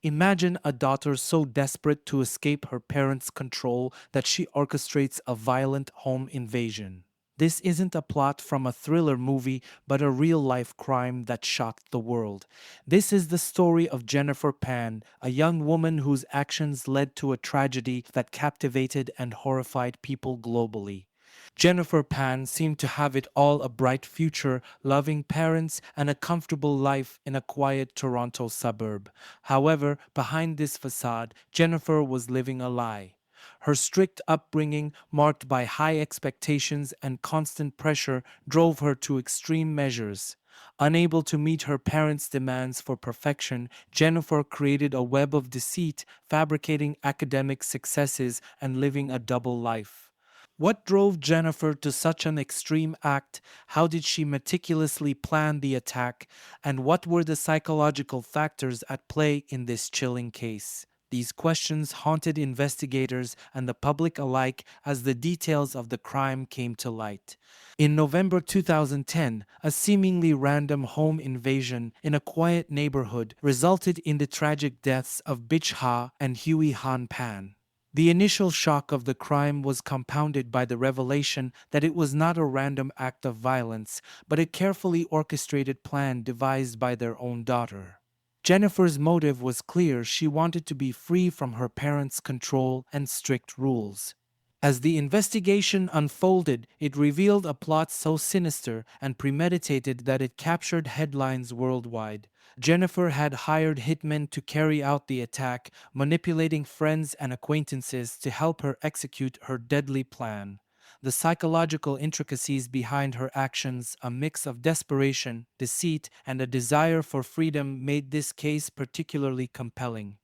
Imagine a daughter so desperate to escape her parents' control that she orchestrates a violent home invasion. This isn't a plot from a thriller movie, but a real life crime that shocked the world. This is the story of Jennifer Pan, a young woman whose actions led to a tragedy that captivated and horrified people globally. Jennifer Pan seemed to have it all: a bright future, loving parents, and a comfortable life in a quiet Toronto suburb. However, behind this facade, Jennifer was living a lie. Her strict upbringing, marked by high expectations and constant pressure, drove her to extreme measures. Unable to meet her parents' demands for perfection, Jennifer created a web of deceit, fabricating academic successes and living a double life. What drove Jennifer to such an extreme act? How did she meticulously plan the attack? And what were the psychological factors at play in this chilling case? These questions haunted investigators and the public alike as the details of the crime came to light. In November 2010, a seemingly random home invasion in a quiet neighborhood resulted in the tragic deaths of Bitch Ha and Huey Han Pan. The initial shock of the crime was compounded by the revelation that it was not a random act of violence, but a carefully orchestrated plan devised by their own daughter. Jennifer's motive was clear: she wanted to be free from her parents' control and strict rules. As the investigation unfolded, it revealed a plot so sinister and premeditated that it captured headlines worldwide. Jennifer had hired hitmen to carry out the attack, manipulating friends and acquaintances to help her execute her deadly plan. The psychological intricacies behind her actions, a mix of desperation, deceit, and a desire for freedom, made this case particularly compelling.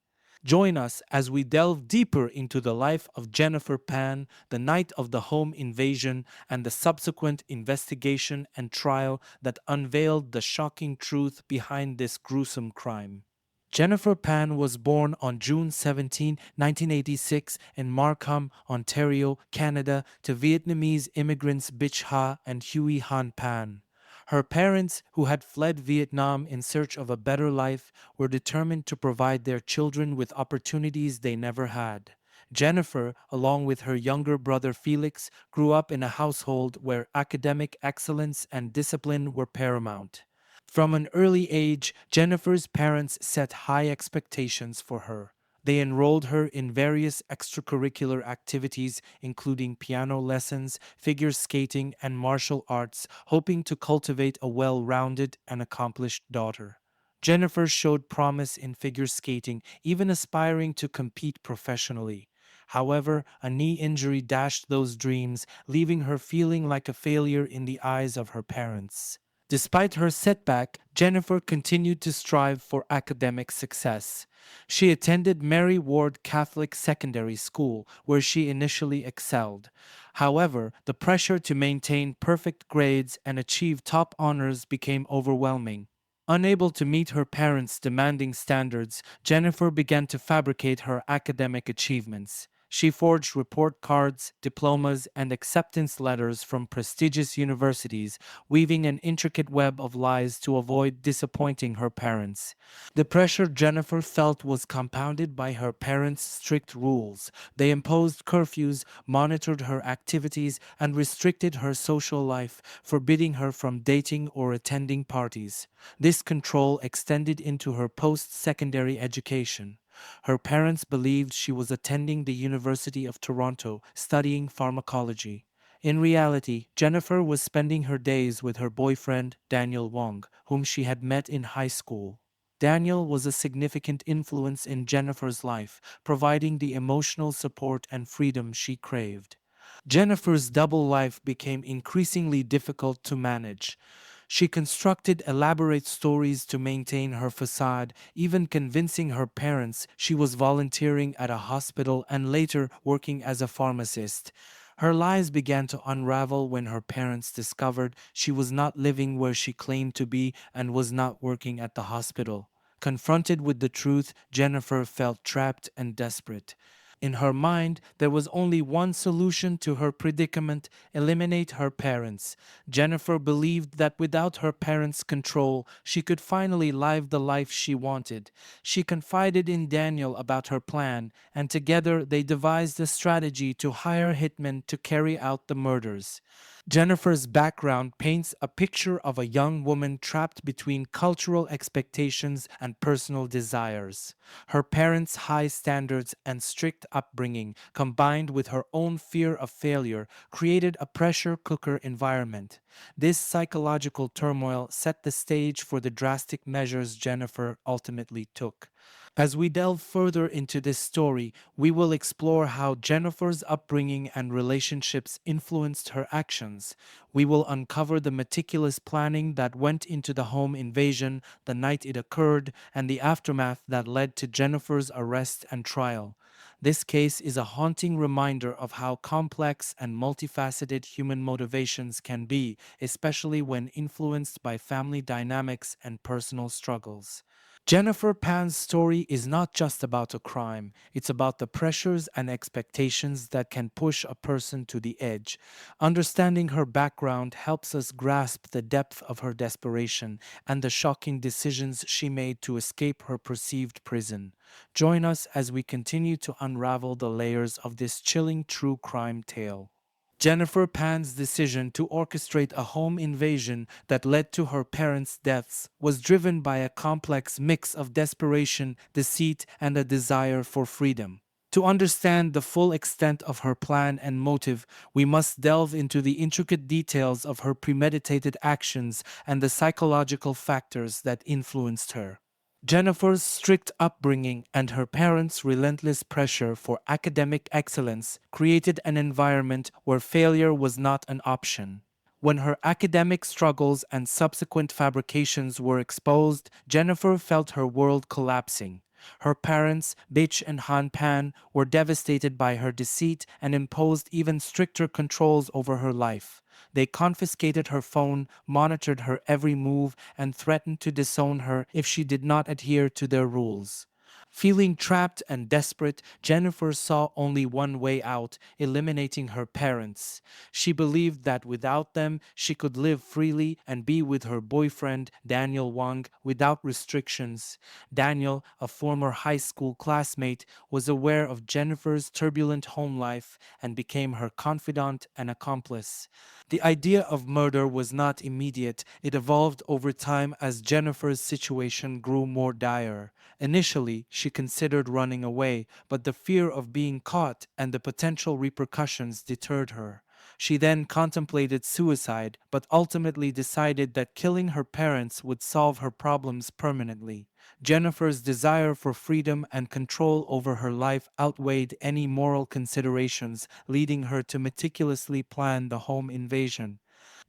Join us as we delve deeper into the life of Jennifer Pan, the night of the home invasion, and the subsequent investigation and trial that unveiled the shocking truth behind this gruesome crime. Jennifer Pan was born on June 17, 1986, in Markham, Ontario, Canada, to Vietnamese immigrants Bich Ha and Huey Han Pan. Her parents, who had fled Vietnam in search of a better life, were determined to provide their children with opportunities they never had. Jennifer, along with her younger brother Felix, grew up in a household where academic excellence and discipline were paramount. From an early age, Jennifer's parents set high expectations for her. They enrolled her in various extracurricular activities, including piano lessons, figure skating, and martial arts, hoping to cultivate a well rounded and accomplished daughter. Jennifer showed promise in figure skating, even aspiring to compete professionally. However, a knee injury dashed those dreams, leaving her feeling like a failure in the eyes of her parents. Despite her setback, Jennifer continued to strive for academic success. She attended Mary Ward Catholic Secondary School, where she initially excelled. However, the pressure to maintain perfect grades and achieve top honors became overwhelming. Unable to meet her parents' demanding standards, Jennifer began to fabricate her academic achievements. She forged report cards, diplomas, and acceptance letters from prestigious universities, weaving an intricate web of lies to avoid disappointing her parents. The pressure Jennifer felt was compounded by her parents' strict rules. They imposed curfews, monitored her activities, and restricted her social life, forbidding her from dating or attending parties. This control extended into her post-secondary education. Her parents believed she was attending the University of Toronto, studying pharmacology. In reality, Jennifer was spending her days with her boyfriend, Daniel Wong, whom she had met in high school. Daniel was a significant influence in Jennifer's life, providing the emotional support and freedom she craved. Jennifer's double life became increasingly difficult to manage. She constructed elaborate stories to maintain her facade, even convincing her parents she was volunteering at a hospital and later working as a pharmacist. Her lies began to unravel when her parents discovered she was not living where she claimed to be and was not working at the hospital. Confronted with the truth, Jennifer felt trapped and desperate. In her mind, there was only one solution to her predicament: eliminate her parents. Jennifer believed that without her parents' control, she could finally live the life she wanted. She confided in Daniel about her plan, and together they devised a strategy to hire hitmen to carry out the murders. Jennifer's background paints a picture of a young woman trapped between cultural expectations and personal desires. Her parents' high standards and strict upbringing, combined with her own fear of failure, created a pressure cooker environment. This psychological turmoil set the stage for the drastic measures Jennifer ultimately took. As we delve further into this story, we will explore how Jennifer's upbringing and relationships influenced her actions. We will uncover the meticulous planning that went into the home invasion, the night it occurred, and the aftermath that led to Jennifer's arrest and trial. This case is a haunting reminder of how complex and multifaceted human motivations can be, especially when influenced by family dynamics and personal struggles. Jennifer Pan's story is not just about a crime, it's about the pressures and expectations that can push a person to the edge. Understanding her background helps us grasp the depth of her desperation and the shocking decisions she made to escape her perceived prison. Join us as we continue to unravel the layers of this chilling true crime tale. Jennifer Pan's decision to orchestrate a home invasion that led to her parents' deaths was driven by a complex mix of desperation, deceit, and a desire for freedom. To understand the full extent of her plan and motive, we must delve into the intricate details of her premeditated actions and the psychological factors that influenced her. Jennifer's strict upbringing and her parents' relentless pressure for academic excellence created an environment where failure was not an option. When her academic struggles and subsequent fabrications were exposed, Jennifer felt her world collapsing. Her parents, Bitch and Han Pan, were devastated by her deceit and imposed even stricter controls over her life. They confiscated her phone, monitored her every move, and threatened to disown her if she did not adhere to their rules. Feeling trapped and desperate, Jennifer saw only one way out: eliminating her parents. She believed that without them, she could live freely and be with her boyfriend, Daniel Wang, without restrictions. Daniel, a former high school classmate, was aware of Jennifer's turbulent home life and became her confidant and accomplice. The idea of murder was not immediate, it evolved over time as Jennifer's situation grew more dire. Initially, she considered running away, but the fear of being caught and the potential repercussions deterred her. She then contemplated suicide, but ultimately decided that killing her parents would solve her problems permanently. Jennifer's desire for freedom and control over her life outweighed any moral considerations, leading her to meticulously plan the home invasion.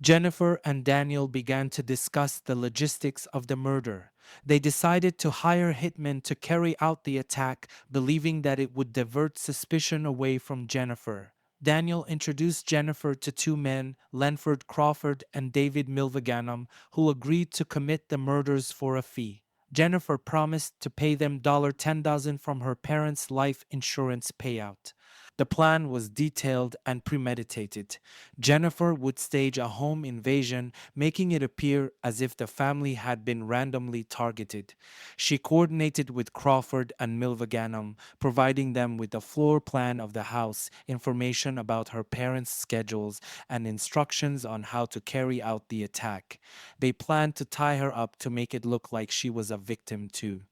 Jennifer and Daniel began to discuss the logistics of the murder. They decided to hire hitmen to carry out the attack, believing that it would divert suspicion away from Jennifer. Daniel introduced Jennifer to two men, Lenford Crawford and David Milvaganum, who agreed to commit the murders for a fee. Jennifer promised to pay them $10,000 from her parents' life insurance payout. The plan was detailed and premeditated. Jennifer would stage a home invasion, making it appear as if the family had been randomly targeted. She coordinated with Crawford and Milvaganum, providing them with a floor plan of the house, information about her parents' schedules, and instructions on how to carry out the attack. They planned to tie her up to make it look like she was a victim too.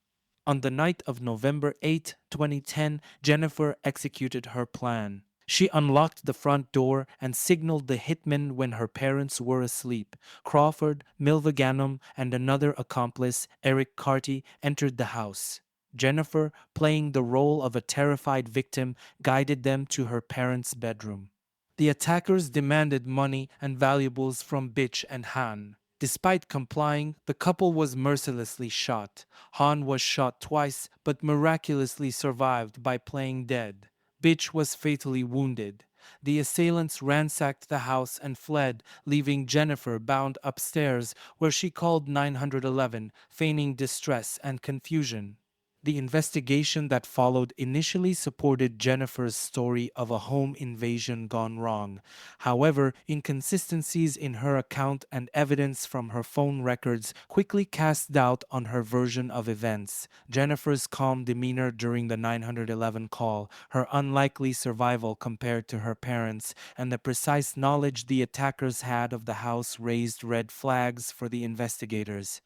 On the night of November 8, 2010, Jennifer executed her plan. She unlocked the front door and signaled the hitman when her parents were asleep. Crawford, Milvaganum, and another accomplice, Eric Carty, entered the house. Jennifer, playing the role of a terrified victim, guided them to her parents' bedroom. The attackers demanded money and valuables from Bitch and Han. Despite complying, the couple was mercilessly shot. Han was shot twice, but miraculously survived by playing dead. Bitch was fatally wounded. The assailants ransacked the house and fled, leaving Jennifer bound upstairs, where she called 911, feigning distress and confusion. The investigation that followed initially supported Jennifer's story of a home invasion gone wrong. However, inconsistencies in her account and evidence from her phone records quickly cast doubt on her version of events. Jennifer's calm demeanor during the 911 call, her unlikely survival compared to her parents, and the precise knowledge the attackers had of the house raised red flags for the investigators.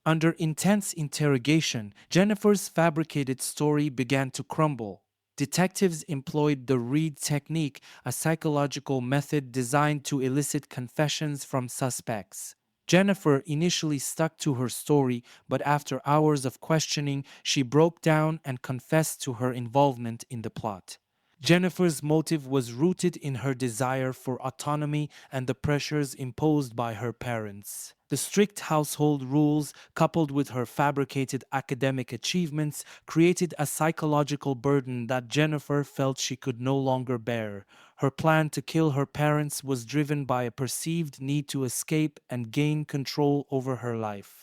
Under intense interrogation, Jennifer's fabricated story began to crumble. Detectives employed the Reed technique, a psychological method designed to elicit confessions from suspects. Jennifer initially stuck to her story, but after hours of questioning, she broke down and confessed to her involvement in the plot. Jennifer's motive was rooted in her desire for autonomy and the pressures imposed by her parents. The strict household rules, coupled with her fabricated academic achievements, created a psychological burden that Jennifer felt she could no longer bear. Her plan to kill her parents was driven by a perceived need to escape and gain control over her life.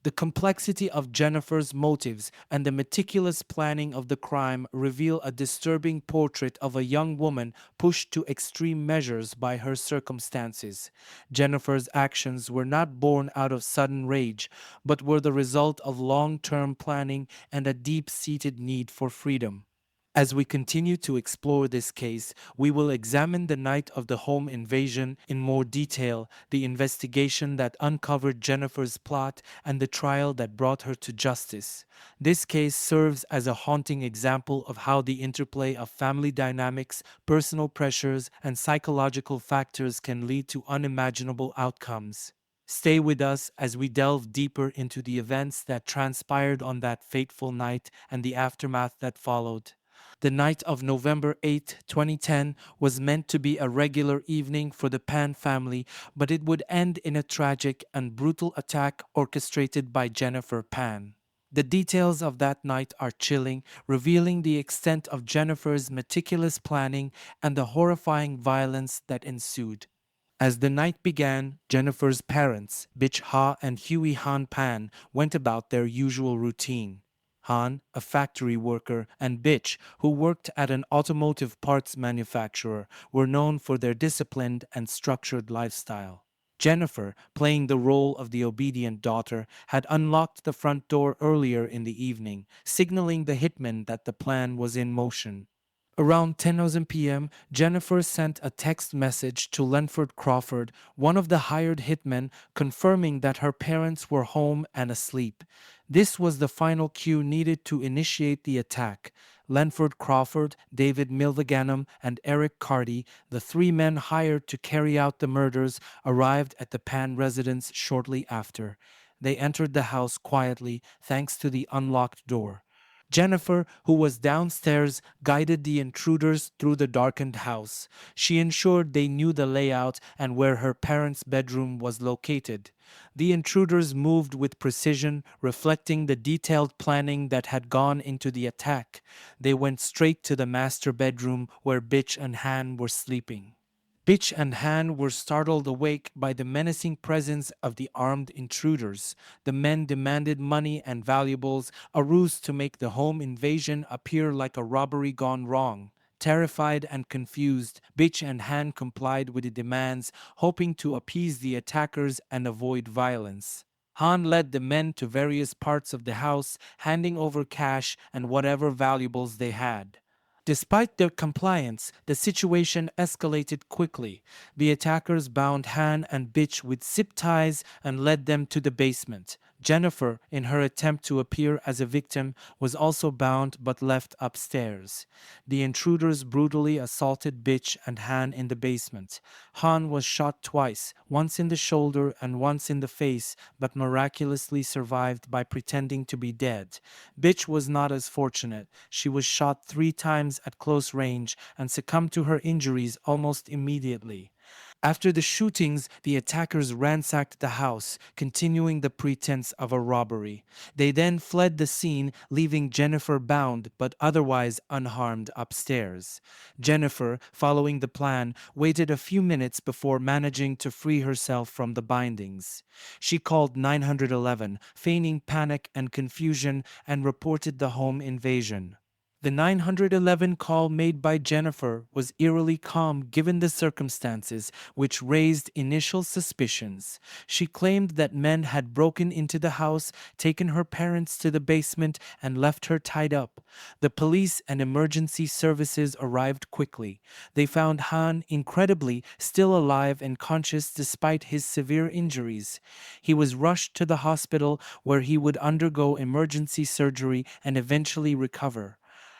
The complexity of Jennifer's motives and the meticulous planning of the crime reveal a disturbing portrait of a young woman pushed to extreme measures by her circumstances. Jennifer's actions were not born out of sudden rage, but were the result of long term planning and a deep seated need for freedom. As we continue to explore this case, we will examine the night of the home invasion in more detail, the investigation that uncovered Jennifer's plot, and the trial that brought her to justice. This case serves as a haunting example of how the interplay of family dynamics, personal pressures, and psychological factors can lead to unimaginable outcomes. Stay with us as we delve deeper into the events that transpired on that fateful night and the aftermath that followed. The night of November 8, 2010 was meant to be a regular evening for the Pan family, but it would end in a tragic and brutal attack orchestrated by Jennifer Pan. The details of that night are chilling, revealing the extent of Jennifer's meticulous planning and the horrifying violence that ensued. As the night began, Jennifer's parents, Bitch Ha and Huey Han Pan, went about their usual routine. Han, a factory worker, and Bitch, who worked at an automotive parts manufacturer, were known for their disciplined and structured lifestyle. Jennifer, playing the role of the obedient daughter, had unlocked the front door earlier in the evening, signaling the hitman that the plan was in motion. Around 10:00 p.m., Jennifer sent a text message to Lenford Crawford, one of the hired hitmen, confirming that her parents were home and asleep. This was the final cue needed to initiate the attack. Lenford Crawford, David Milviganum, and Eric Carty, the three men hired to carry out the murders, arrived at the Pan residence shortly after. They entered the house quietly, thanks to the unlocked door. Jennifer, who was downstairs, guided the intruders through the darkened house. She ensured they knew the layout and where her parents' bedroom was located. The intruders moved with precision, reflecting the detailed planning that had gone into the attack. They went straight to the master bedroom where Bitch and Han were sleeping. Bitch and Han were startled awake by the menacing presence of the armed intruders. The men demanded money and valuables, a ruse to make the home invasion appear like a robbery gone wrong. Terrified and confused, Bitch and Han complied with the demands, hoping to appease the attackers and avoid violence. Han led the men to various parts of the house, handing over cash and whatever valuables they had. Despite their compliance, the situation escalated quickly. The attackers bound Han and Bitch with zip ties and led them to the basement. Jennifer, in her attempt to appear as a victim, was also bound but left upstairs. The intruders brutally assaulted Bitch and Han in the basement. Han was shot twice, once in the shoulder and once in the face, but miraculously survived by pretending to be dead. Bitch was not as fortunate. She was shot 3 times at close range and succumbed to her injuries almost immediately. After the shootings, the attackers ransacked the house, continuing the pretense of a robbery. They then fled the scene, leaving Jennifer bound but otherwise unharmed upstairs. Jennifer, following the plan, waited a few minutes before managing to free herself from the bindings. She called 911, feigning panic and confusion, and reported the home invasion. The 911 call made by Jennifer was eerily calm given the circumstances, which raised initial suspicions. She claimed that men had broken into the house, taken her parents to the basement, and left her tied up. The police and emergency services arrived quickly. They found Han, incredibly, still alive and conscious despite his severe injuries. He was rushed to the hospital where he would undergo emergency surgery and eventually recover.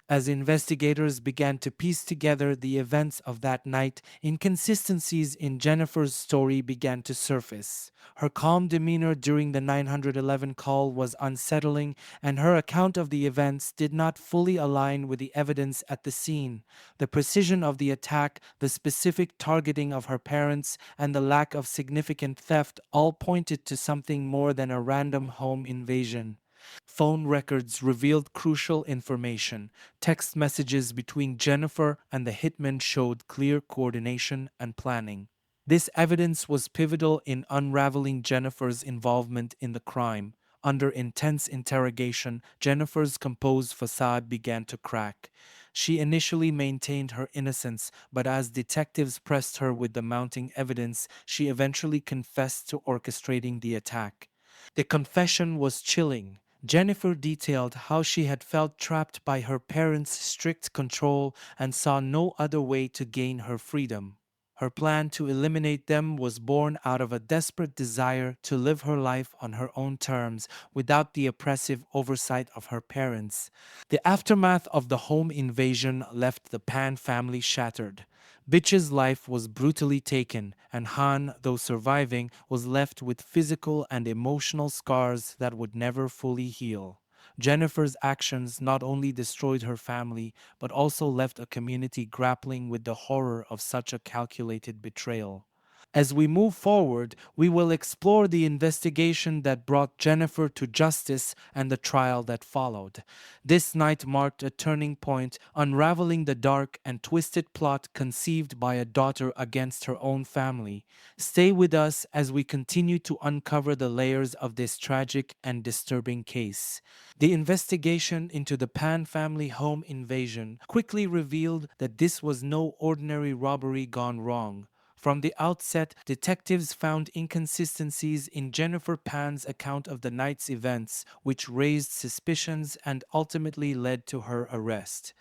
As investigators began to piece together the events of that night, inconsistencies in Jennifer's story began to surface. Her calm demeanor during the 911 call was unsettling, and her account of the events did not fully align with the evidence at the scene. The precision of the attack, the specific targeting of her parents, and the lack of significant theft all pointed to something more than a random home invasion. Phone records revealed crucial information. Text messages between Jennifer and the hitman showed clear coordination and planning. This evidence was pivotal in unraveling Jennifer's involvement in the crime. Under intense interrogation, Jennifer's composed facade began to crack. She initially maintained her innocence, but as detectives pressed her with the mounting evidence, she eventually confessed to orchestrating the attack. The confession was chilling. Jennifer detailed how she had felt trapped by her parents' strict control and saw no other way to gain her freedom. Her plan to eliminate them was born out of a desperate desire to live her life on her own terms without the oppressive oversight of her parents. The aftermath of the home invasion left the Pan family shattered. Bitch's life was brutally taken, and Han, though surviving, was left with physical and emotional scars that would never fully heal. Jennifer's actions not only destroyed her family, but also left a community grappling with the horror of such a calculated betrayal. As we move forward, we will explore the investigation that brought Jennifer to justice and the trial that followed. This night marked a turning point, unraveling the dark and twisted plot conceived by a daughter against her own family. Stay with us as we continue to uncover the layers of this tragic and disturbing case. The investigation into the Pan family home invasion quickly revealed that this was no ordinary robbery gone wrong. From the outset, detectives found inconsistencies in Jennifer Pan's account of the night's events, which raised suspicions and ultimately led to her arrest.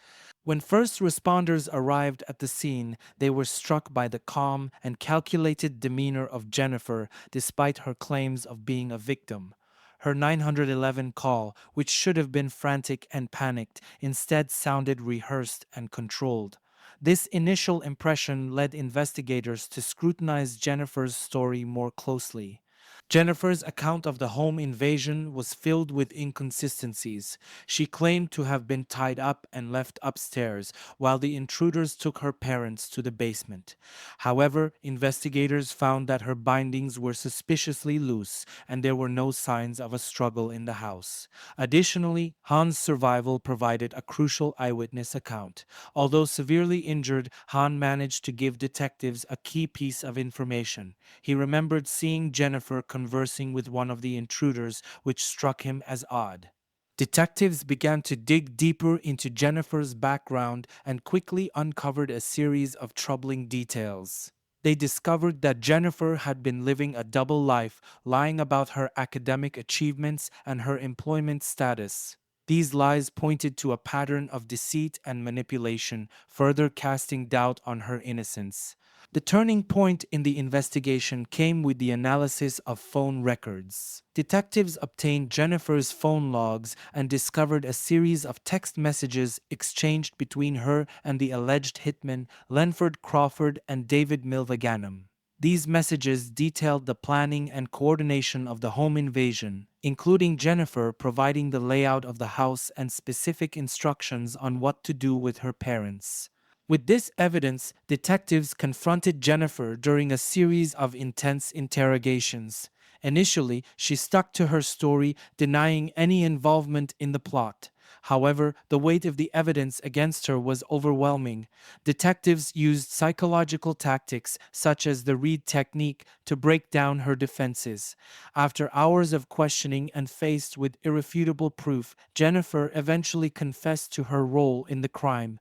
When first responders arrived at the scene, they were struck by the calm and calculated demeanor of Jennifer despite her claims of being a victim. Her 911 call, which should have been frantic and panicked, instead sounded rehearsed and controlled. This initial impression led investigators to scrutinize Jennifer's story more closely. Jennifer's account of the home invasion was filled with inconsistencies. She claimed to have been tied up and left upstairs, while the intruders took her parents to the basement. However, investigators found that her bindings were suspiciously loose and there were no signs of a struggle in the house. Additionally, Han's survival provided a crucial eyewitness account. Although severely injured, Han managed to give detectives a key piece of information. He remembered seeing Jennifer conversing with one of the intruders, which struck him as odd. Detectives began to dig deeper into Jennifer's background and quickly uncovered a series of troubling details. They discovered that Jennifer had been living a double life, lying about her academic achievements and her employment status. These lies pointed to a pattern of deceit and manipulation, further casting doubt on her innocence. The turning point in the investigation came with the analysis of phone records. Detectives obtained Jennifer's phone logs and discovered a series of text messages exchanged between her and the alleged hitmen Lenford Crawford and David Milvaganam. These messages detailed the planning and coordination of the home invasion, including Jennifer providing the layout of the house and specific instructions on what to do with her parents. With this evidence, detectives confronted Jennifer during a series of intense interrogations. Initially, she stuck to her story, denying any involvement in the plot. However, the weight of the evidence against her was overwhelming. Detectives used psychological tactics, such as the Reed technique, to break down her defenses. After hours of questioning and faced with irrefutable proof, Jennifer eventually confessed to her role in the crime.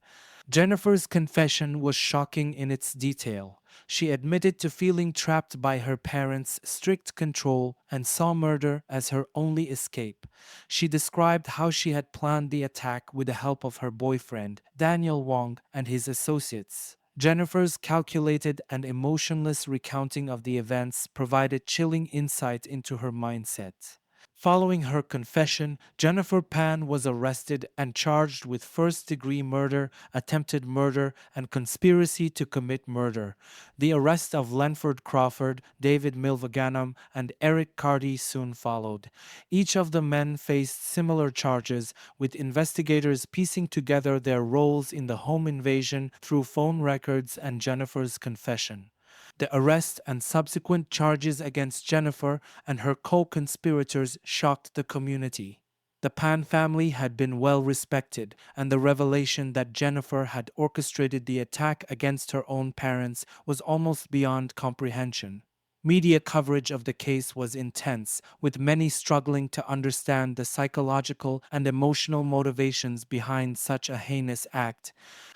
Jennifer's confession was shocking in its detail. She admitted to feeling trapped by her parents' strict control and saw murder as her only escape. She described how she had planned the attack with the help of her boyfriend, Daniel Wong, and his associates. Jennifer's calculated and emotionless recounting of the events provided chilling insight into her mindset. Following her confession, Jennifer Pan was arrested and charged with first-degree murder, attempted murder, and conspiracy to commit murder. The arrest of Lenford Crawford, David Milvaganam, and Eric Carty soon followed. Each of the men faced similar charges, with investigators piecing together their roles in the home invasion through phone records and Jennifer's confession. The arrest and subsequent charges against Jennifer and her co conspirators shocked the community. The Pan family had been well respected, and the revelation that Jennifer had orchestrated the attack against her own parents was almost beyond comprehension. Media coverage of the case was intense, with many struggling to understand the psychological and emotional motivations behind such a heinous act.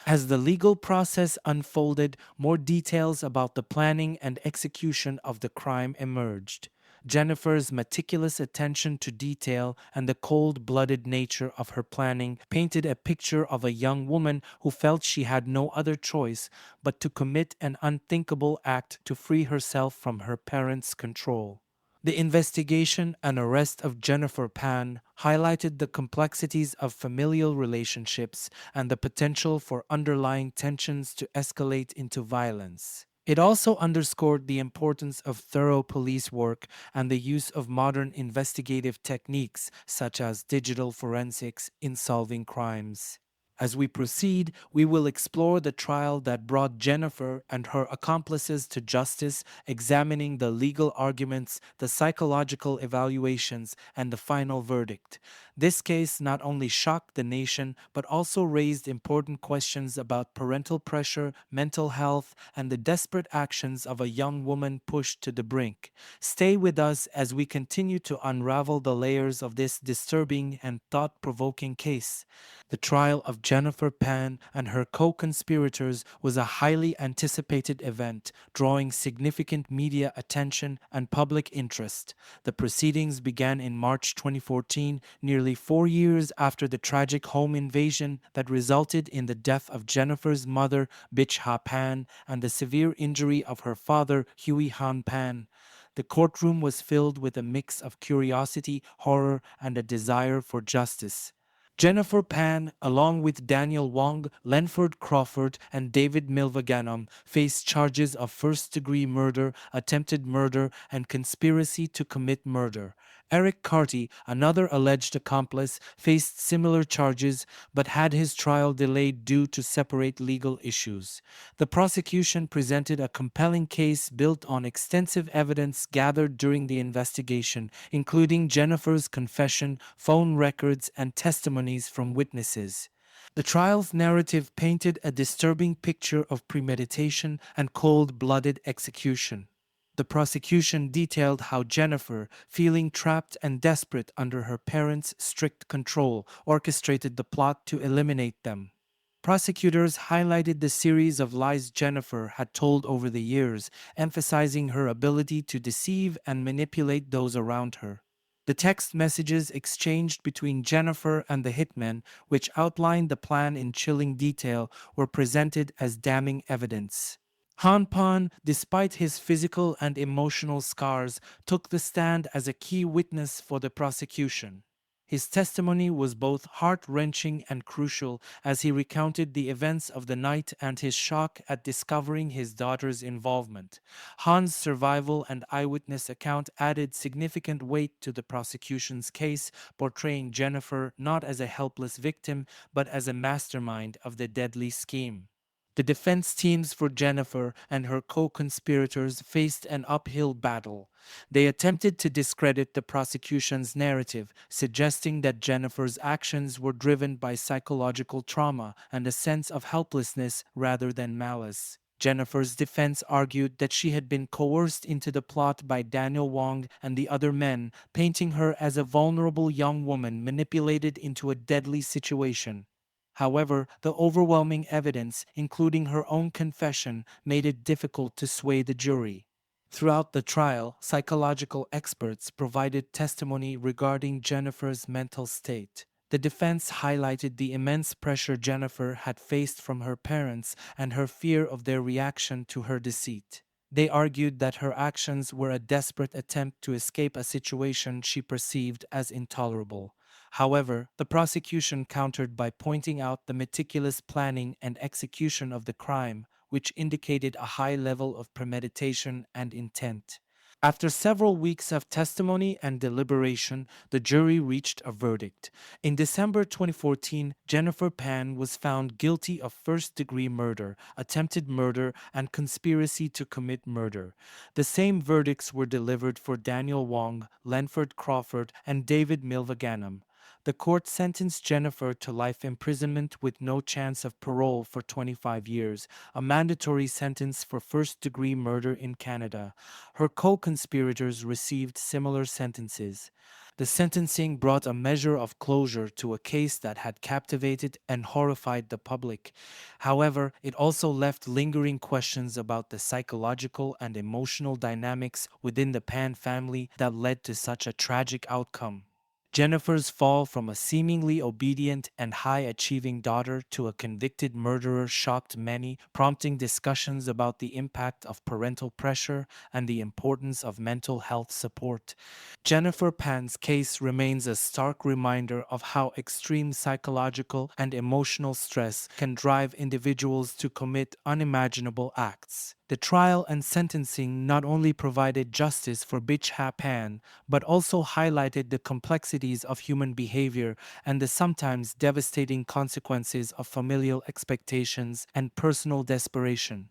As the legal process unfolded, more details about the planning and execution of the crime emerged. Jennifer's meticulous attention to detail and the cold blooded nature of her planning painted a picture of a young woman who felt she had no other choice but to commit an unthinkable act to free herself from her parents' control. The investigation and arrest of Jennifer Pan highlighted the complexities of familial relationships and the potential for underlying tensions to escalate into violence. It also underscored the importance of thorough police work and the use of modern investigative techniques such as digital forensics in solving crimes. As we proceed, we will explore the trial that brought Jennifer and her accomplices to justice, examining the legal arguments, the psychological evaluations, and the final verdict. This case not only shocked the nation, but also raised important questions about parental pressure, mental health, and the desperate actions of a young woman pushed to the brink. Stay with us as we continue to unravel the layers of this disturbing and thought provoking case. The trial of Jennifer Pan and her co conspirators was a highly anticipated event, drawing significant media attention and public interest. The proceedings began in March 2014, nearly 4 years after the tragic home invasion that resulted in the death of Jennifer's mother, Bitch Ha Pan, and the severe injury of her father, Huey Han Pan. The courtroom was filled with a mix of curiosity, horror, and a desire for justice. Jennifer Pan, along with Daniel Wong, Lenford Crawford, and David Milvaganam, faced charges of first-degree murder, attempted murder, and conspiracy to commit murder. Eric Carty, another alleged accomplice, faced similar charges but had his trial delayed due to separate legal issues. The prosecution presented a compelling case built on extensive evidence gathered during the investigation, including Jennifer's confession, phone records, and testimonies from witnesses. The trial's narrative painted a disturbing picture of premeditation and cold-blooded execution. The prosecution detailed how Jennifer, feeling trapped and desperate under her parents' strict control, orchestrated the plot to eliminate them. Prosecutors highlighted the series of lies Jennifer had told over the years, emphasizing her ability to deceive and manipulate those around her. The text messages exchanged between Jennifer and the hitmen, which outlined the plan in chilling detail, were presented as damning evidence. Han Pan, despite his physical and emotional scars, took the stand as a key witness for the prosecution. His testimony was both heart-wrenching and crucial as he recounted the events of the night and his shock at discovering his daughter's involvement. Han's survival and eyewitness account added significant weight to the prosecution's case, portraying Jennifer not as a helpless victim but as a mastermind of the deadly scheme. The defense teams for Jennifer and her co-conspirators faced an uphill battle. They attempted to discredit the prosecution's narrative, suggesting that Jennifer's actions were driven by psychological trauma and a sense of helplessness rather than malice. Jennifer's defense argued that she had been coerced into the plot by Daniel Wong and the other men, painting her as a vulnerable young woman manipulated into a deadly situation. However, the overwhelming evidence, including her own confession, made it difficult to sway the jury. Throughout the trial, psychological experts provided testimony regarding Jennifer's mental state. The defense highlighted the immense pressure Jennifer had faced from her parents and her fear of their reaction to her deceit. They argued that her actions were a desperate attempt to escape a situation she perceived as intolerable. However, the prosecution countered by pointing out the meticulous planning and execution of the crime, which indicated a high level of premeditation and intent. After several weeks of testimony and deliberation, the jury reached a verdict. In December 2014, Jennifer Pan was found guilty of first-degree murder, attempted murder, and conspiracy to commit murder. The same verdicts were delivered for Daniel Wong, Lenford Crawford, and David Milvaganam. The court sentenced Jennifer to life imprisonment with no chance of parole for 25 years, a mandatory sentence for first-degree murder in Canada. Her co-conspirators received similar sentences. The sentencing brought a measure of closure to a case that had captivated and horrified the public. However, it also left lingering questions about the psychological and emotional dynamics within the Pan family that led to such a tragic outcome. Jennifer's fall from a seemingly obedient and high-achieving daughter to a convicted murderer shocked many, prompting discussions about the impact of parental pressure and the importance of mental health support. Jennifer Pan's case remains a stark reminder of how extreme psychological and emotional stress can drive individuals to commit unimaginable acts. The trial and sentencing not only provided justice for Bichha Pan, but also highlighted the complexities of human behavior and the sometimes devastating consequences of familial expectations and personal desperation.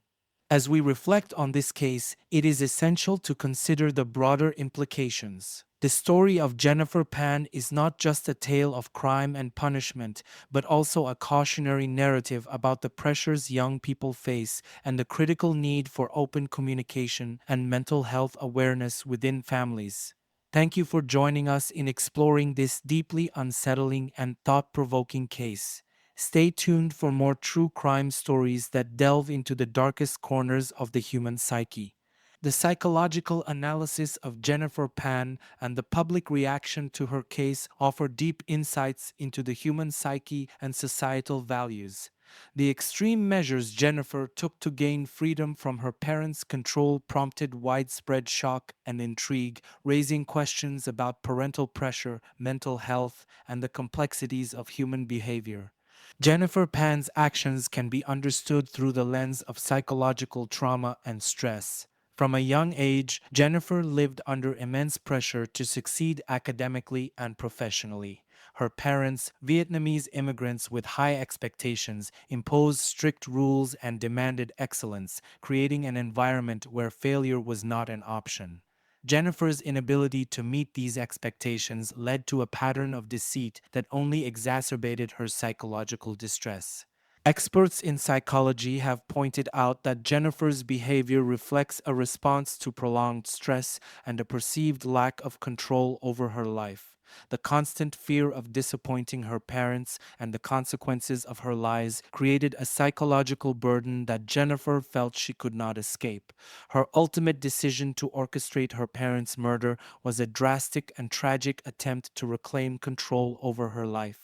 As we reflect on this case, it is essential to consider the broader implications. The story of Jennifer Pan is not just a tale of crime and punishment, but also a cautionary narrative about the pressures young people face and the critical need for open communication and mental health awareness within families. Thank you for joining us in exploring this deeply unsettling and thought-provoking case. Stay tuned for more true crime stories that delve into the darkest corners of the human psyche. The psychological analysis of Jennifer Pan and the public reaction to her case offer deep insights into the human psyche and societal values. The extreme measures Jennifer took to gain freedom from her parents' control prompted widespread shock and intrigue, raising questions about parental pressure, mental health, and the complexities of human behavior. Jennifer Pan's actions can be understood through the lens of psychological trauma and stress. From a young age, Jennifer lived under immense pressure to succeed academically and professionally. Her parents, Vietnamese immigrants with high expectations, imposed strict rules and demanded excellence, creating an environment where failure was not an option. Jennifer's inability to meet these expectations led to a pattern of deceit that only exacerbated her psychological distress. Experts in psychology have pointed out that Jennifer's behavior reflects a response to prolonged stress and a perceived lack of control over her life. The constant fear of disappointing her parents and the consequences of her lies created a psychological burden that Jennifer felt she could not escape. Her ultimate decision to orchestrate her parents' murder was a drastic and tragic attempt to reclaim control over her life.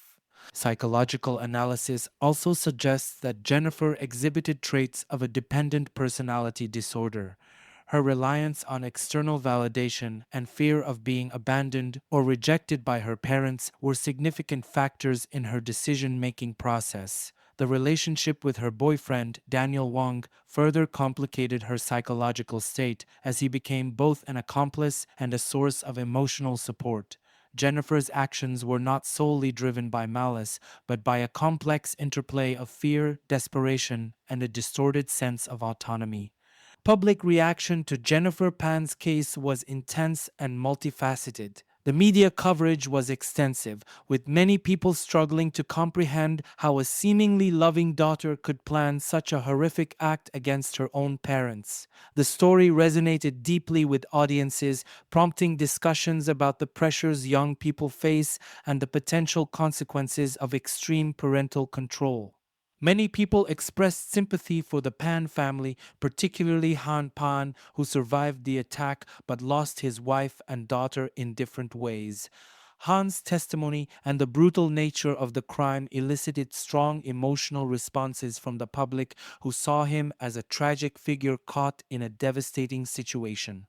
Psychological analysis also suggests that Jennifer exhibited traits of a dependent personality disorder. Her reliance on external validation and fear of being abandoned or rejected by her parents were significant factors in her decision-making process. The relationship with her boyfriend, Daniel Wong, further complicated her psychological state as he became both an accomplice and a source of emotional support. Jennifer's actions were not solely driven by malice, but by a complex interplay of fear, desperation, and a distorted sense of autonomy. Public reaction to Jennifer Pan's case was intense and multifaceted. The media coverage was extensive, with many people struggling to comprehend how a seemingly loving daughter could plan such a horrific act against her own parents. The story resonated deeply with audiences, prompting discussions about the pressures young people face and the potential consequences of extreme parental control. Many people expressed sympathy for the Pan family, particularly Han Pan, who survived the attack but lost his wife and daughter in different ways. Han's testimony and the brutal nature of the crime elicited strong emotional responses from the public, who saw him as a tragic figure caught in a devastating situation.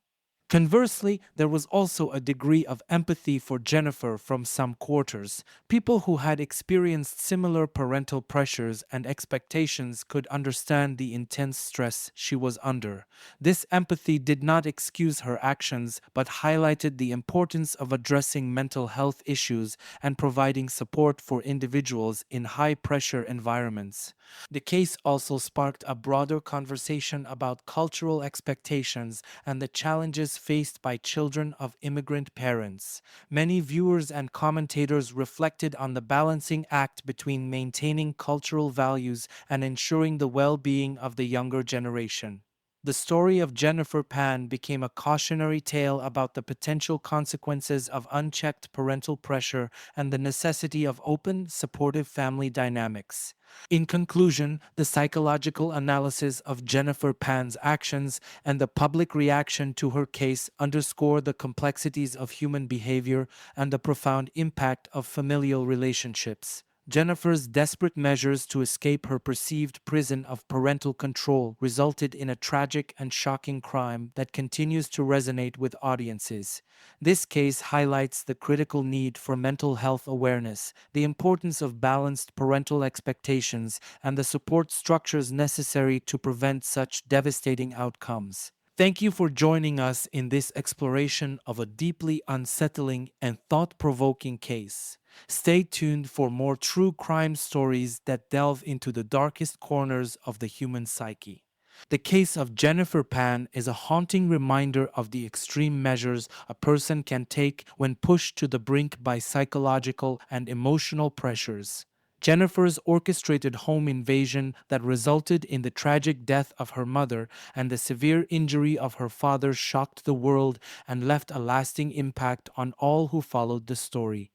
Conversely, there was also a degree of empathy for Jennifer from some quarters. People who had experienced similar parental pressures and expectations could understand the intense stress she was under. This empathy did not excuse her actions, but highlighted the importance of addressing mental health issues and providing support for individuals in high pressure environments. The case also sparked a broader conversation about cultural expectations and the challenges faced by children of immigrant parents. Many viewers and commentators reflected on the balancing act between maintaining cultural values and ensuring the well being of the younger generation. The story of Jennifer Pan became a cautionary tale about the potential consequences of unchecked parental pressure and the necessity of open, supportive family dynamics. In conclusion, the psychological analysis of Jennifer Pan's actions and the public reaction to her case underscore the complexities of human behavior and the profound impact of familial relationships. Jennifer's desperate measures to escape her perceived prison of parental control resulted in a tragic and shocking crime that continues to resonate with audiences. This case highlights the critical need for mental health awareness, the importance of balanced parental expectations, and the support structures necessary to prevent such devastating outcomes. Thank you for joining us in this exploration of a deeply unsettling and thought provoking case. Stay tuned for more true crime stories that delve into the darkest corners of the human psyche. The case of Jennifer Pan is a haunting reminder of the extreme measures a person can take when pushed to the brink by psychological and emotional pressures. Jennifer's orchestrated home invasion that resulted in the tragic death of her mother and the severe injury of her father shocked the world and left a lasting impact on all who followed the story.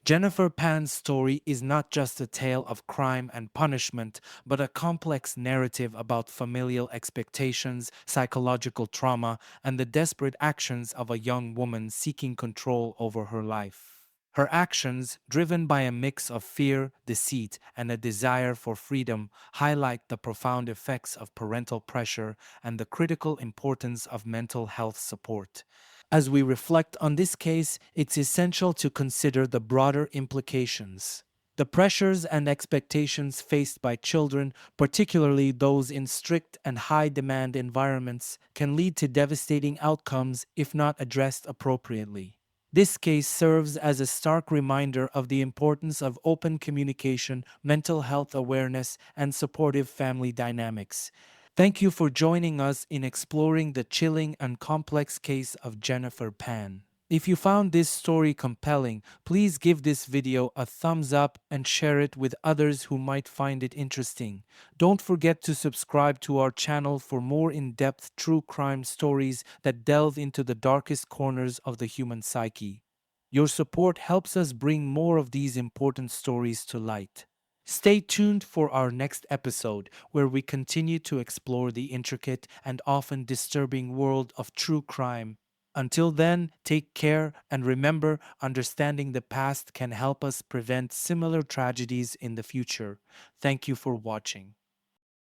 Jennifer Pan's story is not just a tale of crime and punishment, but a complex narrative about familial expectations, psychological trauma, and the desperate actions of a young woman seeking control over her life. Her actions, driven by a mix of fear, deceit, and a desire for freedom, highlight the profound effects of parental pressure and the critical importance of mental health support. As we reflect on this case, it's essential to consider the broader implications. The pressures and expectations faced by children, particularly those in strict and high demand environments, can lead to devastating outcomes if not addressed appropriately. This case serves as a stark reminder of the importance of open communication, mental health awareness, and supportive family dynamics. Thank you for joining us in exploring the chilling and complex case of Jennifer Pan. If you found this story compelling, please give this video a thumbs up and share it with others who might find it interesting. Don't forget to subscribe to our channel for more in-depth true crime stories that delve into the darkest corners of the human psyche. Your support helps us bring more of these important stories to light. Stay tuned for our next episode, where we continue to explore the intricate and often disturbing world of true crime. Until then, take care and remember, understanding the past can help us prevent similar tragedies in the future. Thank you for watching.